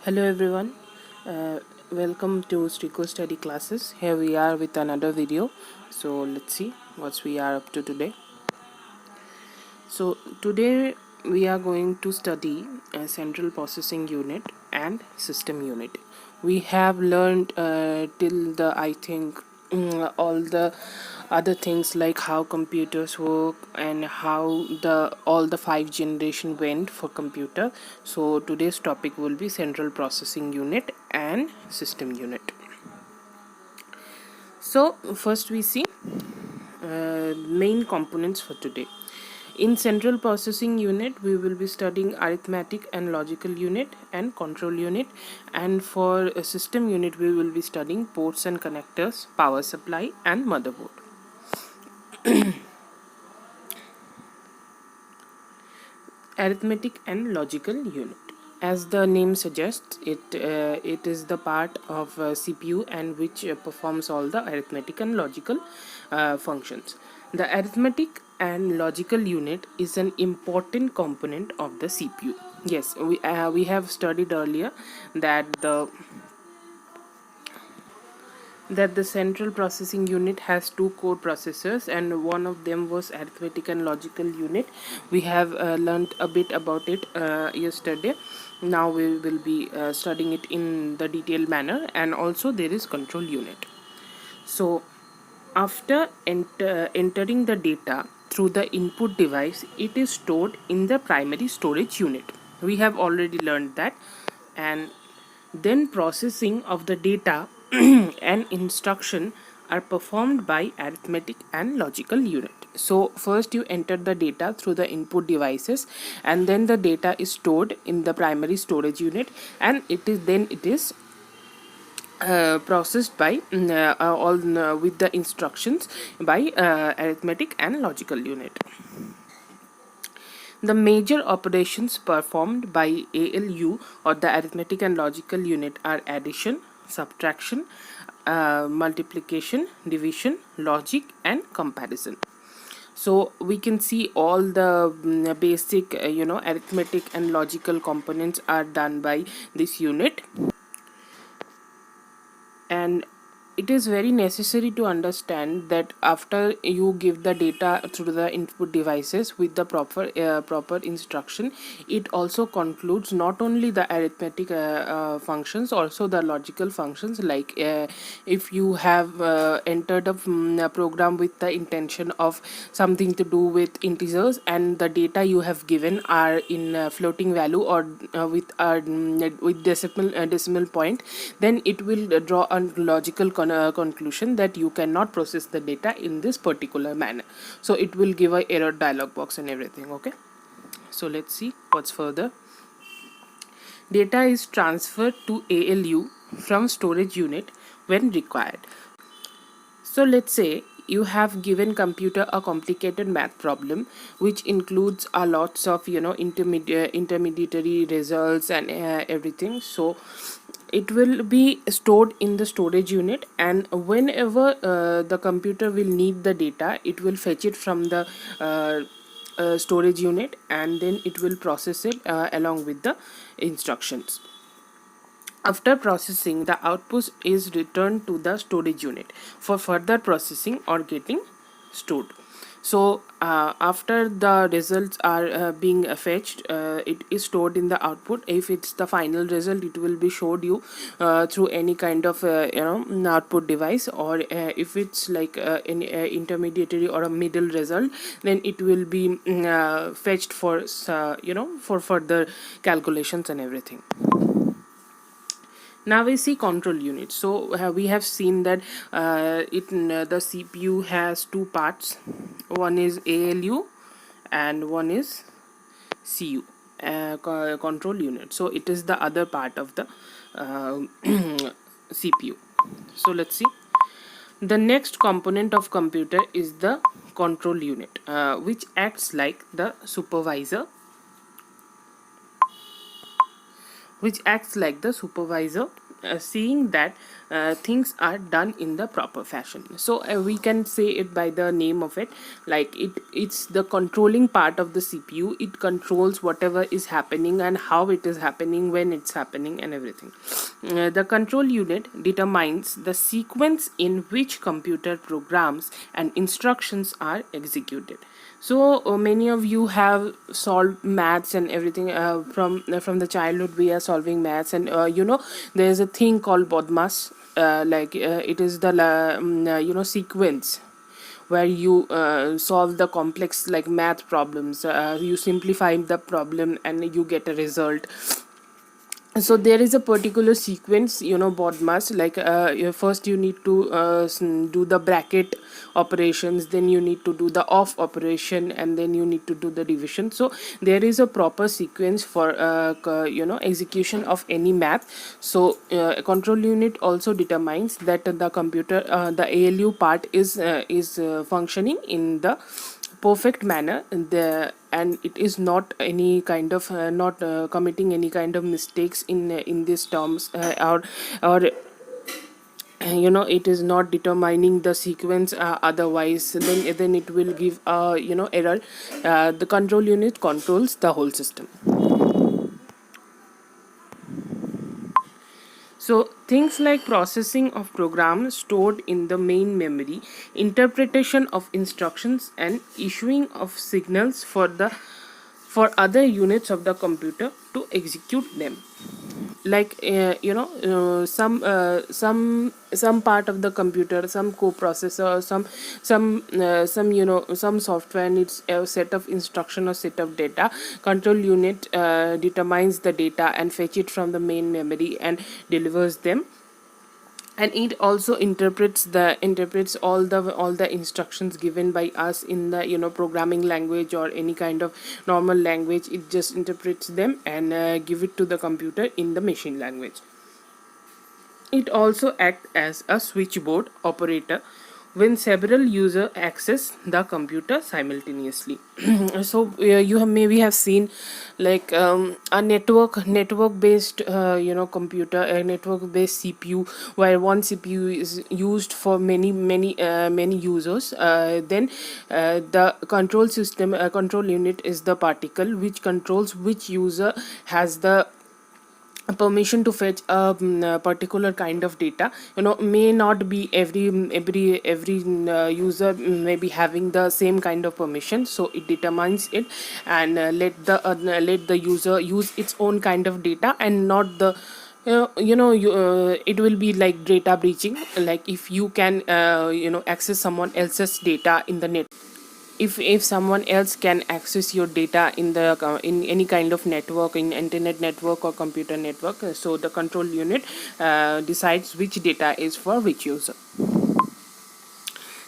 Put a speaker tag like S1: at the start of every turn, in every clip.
S1: Hello everyone, uh, welcome to Striko Study Classes. Here we are with another video. So let's see what we are up to today. So today we are going to study a central processing unit and system unit. We have learned till the I think all the other things like how computers work and how the all the five generation went for computer. So today's topic will be central processing unit and system unit. So first we see main components for today. In central processing unit, we will be studying arithmetic and logical unit and control unit. And for a system unit, we will be studying ports and connectors, power supply, and motherboard. Arithmetic and logical unit. As the name suggests, it is the part of CPU and which performs all the arithmetic and logical functions. The arithmetic and logical unit is an important component of the CPU. Yes, we have studied earlier that the central processing unit has two core processors, and one of them was arithmetic and logical unit. We have learned a bit about it yesterday. Now we will be studying it in the detailed manner. And also there is control unit. So after entering the data through the input device, it is stored in the primary storage unit. We have already learned that. And then processing of the data and instruction are performed by arithmetic and logical unit. So first you enter the data through the input devices, and then the data is stored in the primary storage unit, and it is processed by all with the instructions by arithmetic and logical unit. The major operations performed by ALU or the arithmetic and logical unit are addition, subtraction, multiplication, division, logic, and comparison. So we can see all the basic arithmetic and logical components are done by this unit. And it is very necessary to understand that after you give the data through the input devices with the proper instruction, it also concludes not only the arithmetic functions, also the logical functions. Like if you have entered a program with the intention of something to do with integers, and the data you have given are in floating value or with decimal point, then it will draw a logical conclusion that you cannot process the data in this particular manner. So it will give a error dialog box and everything. Okay, so let's see what's further. Data is transferred to ALU from storage unit when required. So let's say you have given computer a complicated math problem which includes a lots of intermediary results and everything. So it will be stored in the storage unit, and whenever the computer will need the data, it will fetch it from the storage unit, and then it will process it along with the instructions. After processing, the output is returned to the storage unit for further processing or getting stored. So after the results are being fetched, it is stored in the output. If it's the final result, it will be showed you through any kind of output device, or if it's like an intermediary or a middle result, then it will be fetched for for further calculations and everything. Now we see control unit. So we have seen that the CPU has two parts. One is ALU and one is CU, control unit. So it is the other part of the CPU. So let's see. The next component of computer is the control unit, which acts like the supervisor seeing that things are done in the proper fashion. So we can say it by the name of it, like it's the controlling part of the CPU. It controls whatever is happening and how it is happening, when it's happening, and everything. The control unit determines the sequence in which computer programs and instructions are executed. So many of you have solved maths and everything, from the childhood we are solving maths, and there's a thing called bodmas, it is the sequence where you solve the complex like math problems. You simplify the problem and you get a result. So there is a particular sequence, bodmas, first you need to do the bracket operations, then you need to do the off operation, and then you need to do the division. So there is a proper sequence for execution of any math. So a control unit also determines that the computer, the ALU part is functioning in the perfect manner, and it is not any kind of not committing any kind of mistakes in these terms, or it is not determining the sequence otherwise, then it will give error. The control unit controls the whole system. So things like processing of programs stored in the main memory, interpretation of instructions, and issuing of signals for other units of the computer to execute them. Like some part of the computer, some coprocessor, some some software needs a set of instruction or set of data. Control unit determines the data and fetch it from the main memory and delivers them. And it also interprets all the instructions given by us in the programming language or any kind of normal language. It just interprets them and give it to the computer in the machine language. It also acts as a switchboard operator when several users access the computer simultaneously. So you have maybe have seen like a network based computer, a network based CPU, where one CPU is used for many users. Then the control unit is the particle which controls which user has the permission to fetch a particular kind of data. May not be every user may be having the same kind of permission, so it determines it, and let the user use its own kind of data, and not the it will be like data breaching. Like if you can access someone else's data in the net, if someone else can access your data in the in any kind of network, in internet network or computer network, so the control unit decides which data is for which user.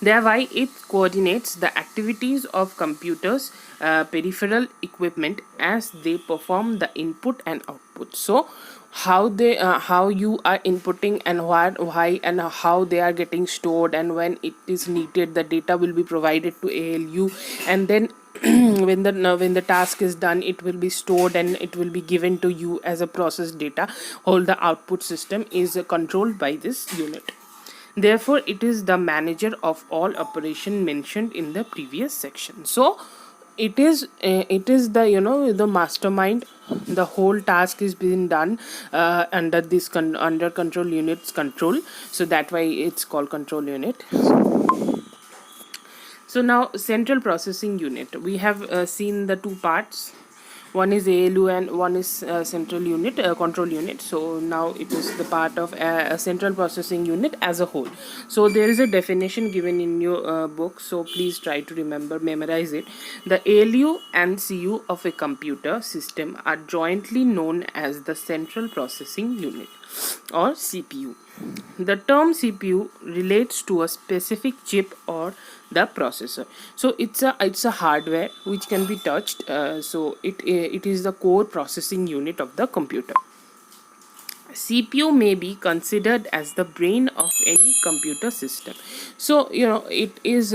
S1: Thereby, it coordinates the activities of computers' peripheral equipment as they perform the input and output. So, how you are inputting, and why and how they are getting stored, and when it is needed, the data will be provided to ALU, and then when the task is done, it will be stored and it will be given to you as a processed data. All the output system is controlled by this unit. Therefore, it is the manager of all operation mentioned in the previous section. So, it is the the mastermind. The whole task is being done under this under control unit's control. So that why it's called control unit. So now central processing unit. We have seen the two parts. One is ALU and one is central unit, control unit. So now it is the part of a central processing unit as a whole. So there is a definition given in your book. So please try to memorize it. The ALU and CU of a computer system are jointly known as the central processing unit, or CPU. The term CPU relates to a specific chip or the processor. So it's a hardware which can be touched. So it is the core processing unit of the computer. CPU may be considered as the brain of any computer system. So, it is,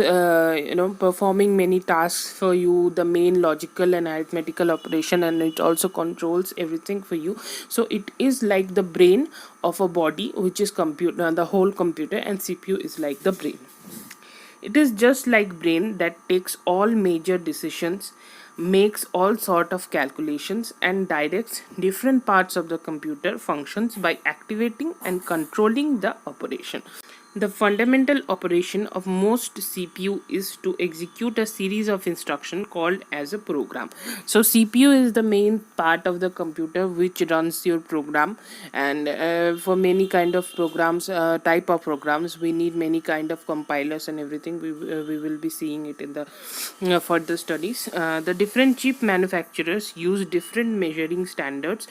S1: performing many tasks for you, the main logical and arithmetical operation, and it also controls everything for you. So, it is like the brain of a body, which is computer, the whole computer, and CPU is like the brain. It is just like brain that takes all major decisions, makes all sort of calculations, and directs different parts of the computer functions by activating and controlling the operation. The fundamental operation of most CPU is to execute a series of instructions called as a program. So CPU is the main part of the computer which runs your program, and for many kind of programs, type of programs, we need many kind of compilers and everything. We will be seeing it in the further studies. The different chip manufacturers use different measuring standards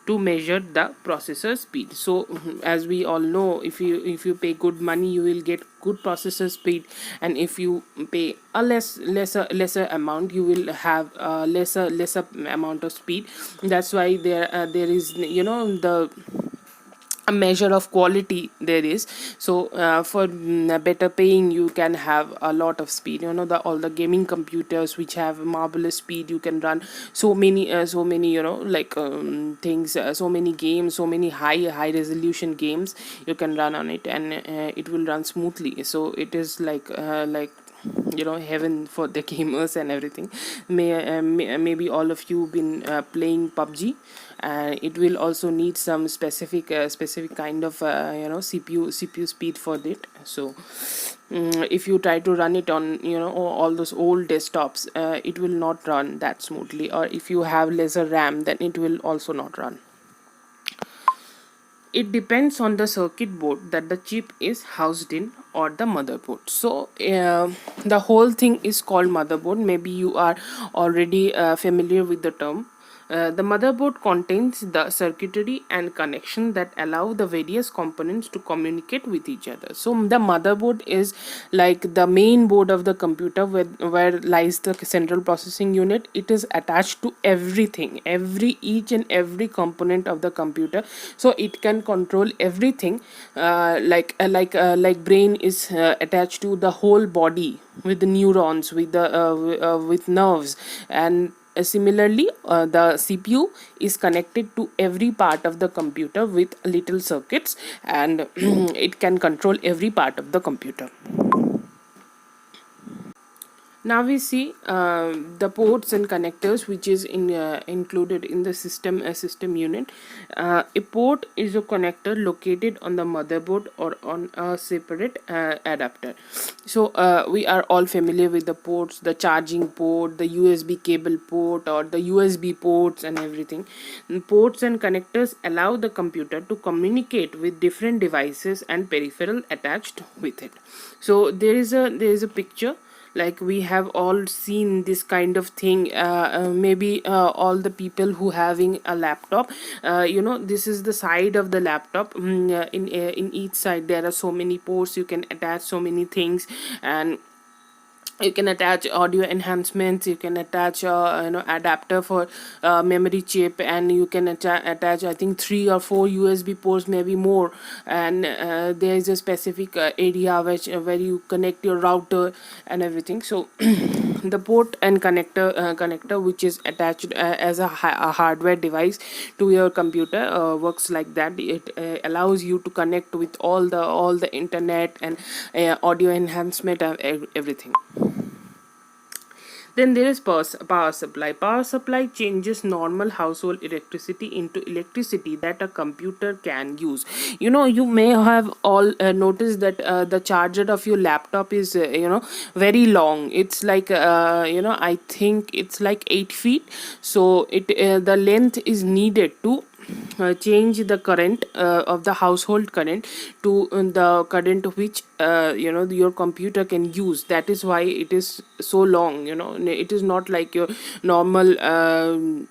S1: to measure the processor speed. So as we all know, if you pay good money, you will get good processor speed, and if you pay a lesser amount, you will have a lesser amount of speed. That's why there is, the a measure of quality there is. So for better paying, you can have a lot of speed. The all the gaming computers which have marvelous speed, you can run so many like things, so many games, so many high resolution games you can run on it, and it will run smoothly. So it is like heaven for the gamers and everything. Maybe all of you been playing PUBG, and it will also need some specific kind of CPU speed for it. So if you try to run it on all those old desktops, it will not run that smoothly, or if you have lesser RAM, then it will also not run. It depends on the circuit board that the chip is housed in, or the motherboard. So the whole thing is called motherboard. Maybe you are already familiar with the term. The motherboard contains the circuitry and connection that allow the various components to communicate with each other. So the motherboard is like the main board of the computer, where lies the central processing unit. It is attached to everything, each and every component of the computer. So it can control everything, like brain is attached to the whole body with the neurons, with nerves, and similarly, the CPU is connected to every part of the computer with little circuits, and it can control every part of the computer. Now we see the ports and connectors, which is included in the system unit. A port is a connector located on the motherboard or on a separate adapter. So we are all familiar with the ports, the charging port, the USB cable port, or the USB ports, and everything. And ports and connectors allow the computer to communicate with different devices and peripheral attached with it. So there is a picture, like we have all seen this kind of thing. Maybe all the people who having a laptop, this is the side of the laptop. In each side there are so many ports, you can attach so many things, and you can attach audio enhancements, you can attach adapter for memory chip, and you can attach, I think, 3 or 4 USB ports, maybe more. And there is a specific area where you connect your router and everything. So the port and connector which is attached as a hardware device to your computer works like that. It allows you to connect with all the internet and audio enhancement and everything. Then there is power supply. Power supply changes normal household electricity into electricity that a computer can use. You may have all noticed that the charger of your laptop is very long. It's like I think it's like 8 feet. So the length is needed to change the current of the household current to the current which your computer can use. That is why it is so long. It is not like your normal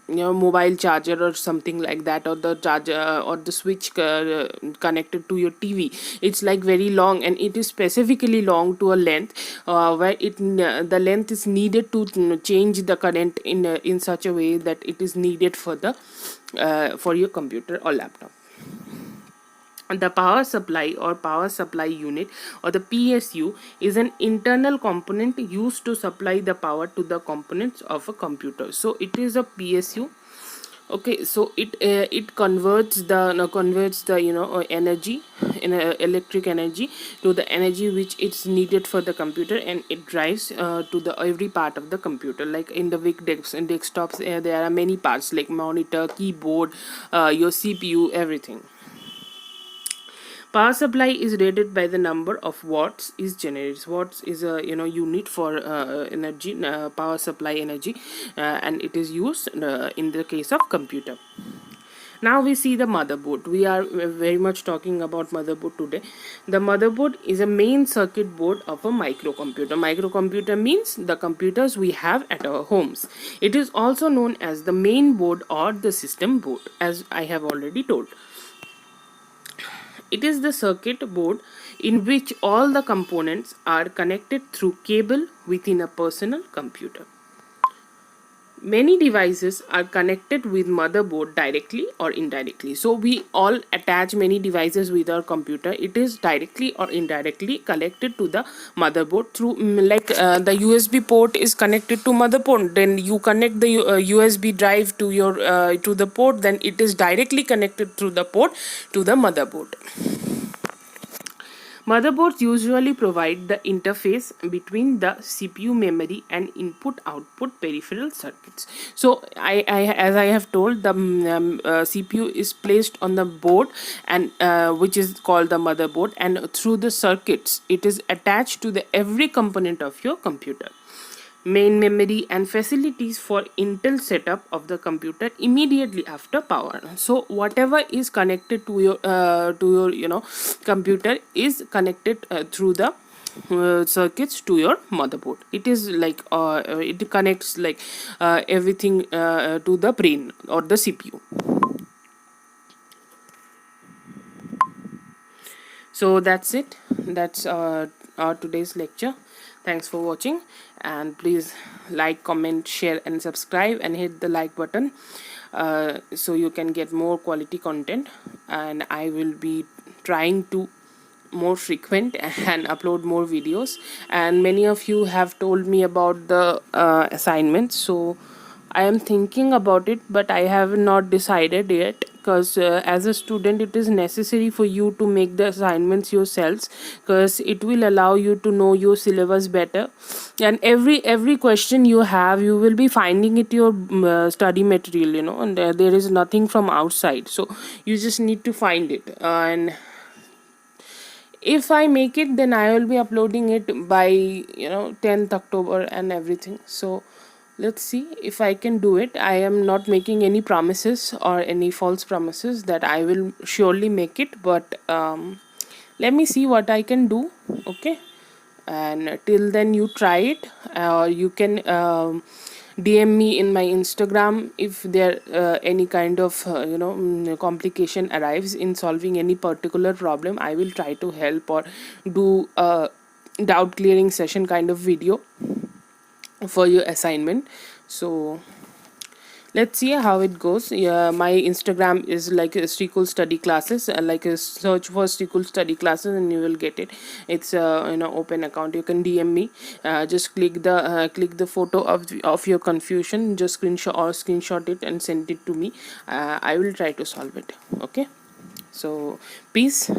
S1: mobile charger or something like that, or the charger or the switch connected to your TV. It's like very long, and it is specifically long to a length where the length is needed to change the current in such a way that it is needed for your computer or laptop. The power supply or power supply unit, or the PSU, is an internal component used to supply the power to the components of a computer. So it is a PSU. Okay, so it converts the energy in electric energy to the energy which it's needed for the computer, and it drives to the every part of the computer. Like in the desktops, there are many parts like monitor, keyboard, your CPU, everything. Power supply is rated by the number of watts is generated. Watts is a unit for energy, power supply energy, and it is used in the case of computer. Now we see the motherboard. We are very much talking about motherboard today. The motherboard is a main circuit board of a microcomputer. Microcomputer means the computers we have at our homes. It is also known as the main board or the system board, as I have already told. It is the circuit board in which all the components are connected through cable within a personal computer. Many devices are connected with motherboard directly or indirectly. So we all attach many devices with our computer. It is directly or indirectly connected to the motherboard through the USB port is connected to motherboard. Then you connect the USB drive to your to the port. Then it is directly connected through the port to the motherboard. Motherboards usually provide the interface between the CPU memory and input-output peripheral circuits. So, as I have told, the CPU is placed on the board, and which is called the motherboard, and through the circuits, it is attached to the every component of your computer. Main memory and facilities for Intel setup of the computer immediately after power. So whatever is connected to your computer is connected through the circuits to your motherboard. It is like it connects like everything to the brain or the CPU. So that's it. That's our today's lecture. Thanks for watching, and please like, comment, share and subscribe, and hit the like button so you can get more quality content, and I will be trying to more frequent and upload more videos. And many of you have told me about the assignments, so I am thinking about it, but I have not decided yet, because as a student it is necessary for you to make the assignments yourselves, because it will allow you to know your syllabus better, and every question you have, you will be finding it your study material, and there is nothing from outside, so you just need to find it. And if I make it, then I will be uploading it by 10th October and everything. So let's see if I can do it. I am not making any promises or any false promises that I will surely make it, but let me see what I can do. Okay, and till then you try it, or you can DM me in my Instagram if there any kind of complication arrives in solving any particular problem. I will try to help or do a doubt clearing session kind of video for your assignment. So let's see how it goes. Yeah, my Instagram is like a Srikul study classes, like a search for Srikul study classes and you will get it. It's a open account. You can DM me. Just click the photo of your confusion, just screenshot it and send it to me. I will try to solve it. Okay, so peace.